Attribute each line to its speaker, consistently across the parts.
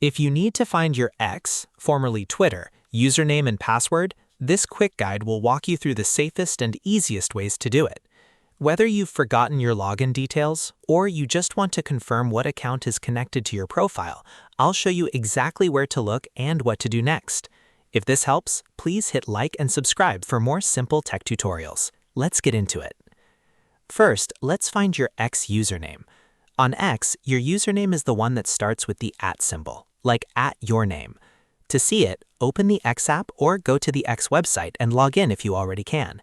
Speaker 1: If you need to find your X, formerly Twitter, username and password, this quick guide will walk you through the safest and easiest ways to do it. Whether you've forgotten your login details or you just want to confirm what account is connected to your profile, I'll show you exactly where to look and what to do next. If this helps, please hit like and subscribe for more simple tech tutorials. Let's get into it. First, let's find your X username. On X, your username is the one that starts with the @ symbol, like @yourname. To see it, open the X app or go to the X website and log in if you already can.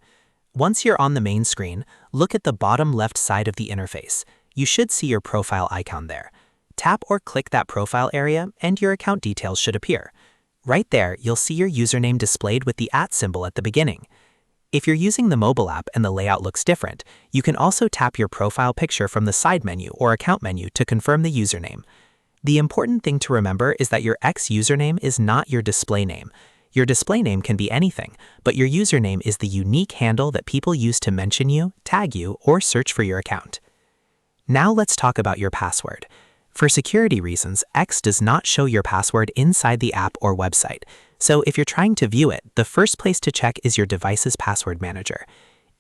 Speaker 1: Once you're on the main screen, look at the bottom left side of the interface. You should see your profile icon there. Tap or click that profile area and your account details should appear. Right there, you'll see your username displayed with the @ symbol at the beginning. If you're using the mobile app and the layout looks different, you can also tap your profile picture from the side menu or account menu to confirm the username. The important thing to remember is that your X username is not your display name. Your display name can be anything, but your username is the unique handle that people use to mention you, tag you, or search for your account. Now let's talk about your password. For security reasons, X does not show your password inside the app or website. So if you're trying to view it, the first place to check is your device's password manager.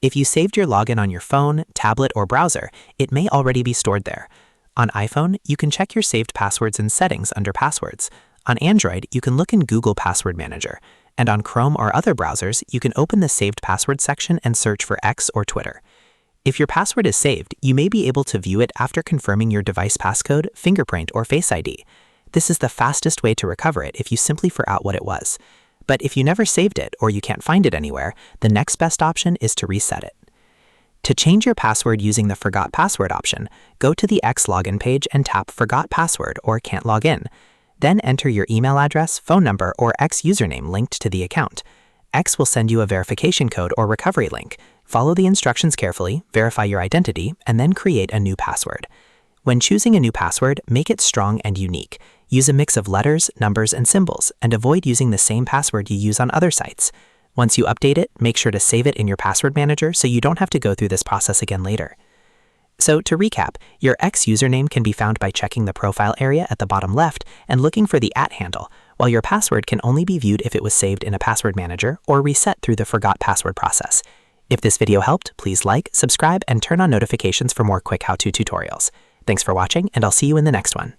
Speaker 1: If you saved your login on your phone, tablet, or browser, it may already be stored there. On iPhone, you can check your saved passwords in Settings under Passwords. On Android, you can look in Google Password Manager. And on Chrome or other browsers, you can open the Saved Password section and search for X or Twitter. If your password is saved, you may be able to view it after confirming your device passcode, fingerprint, or Face ID. This is the fastest way to recover it if you simply forgot what it was. But if you never saved it or you can't find it anywhere, the next best option is to reset it. To change your password using the Forgot Password option, go to the X login page and tap Forgot Password or Can't Log In. Then enter your email address, phone number, or X username linked to the account. X will send you a verification code or recovery link. Follow the instructions carefully, verify your identity, and then create a new password. When choosing a new password, make it strong and unique. Use a mix of letters, numbers, and symbols, and avoid using the same password you use on other sites. Once you update it, make sure to save it in your password manager so you don't have to go through this process again later. So to recap, your X username can be found by checking the profile area at the bottom left and looking for the @ handle, while your password can only be viewed if it was saved in a password manager or reset through the Forgot Password process. If this video helped, please like, subscribe, and turn on notifications for more quick how-to tutorials. Thanks for watching, and I'll see you in the next one.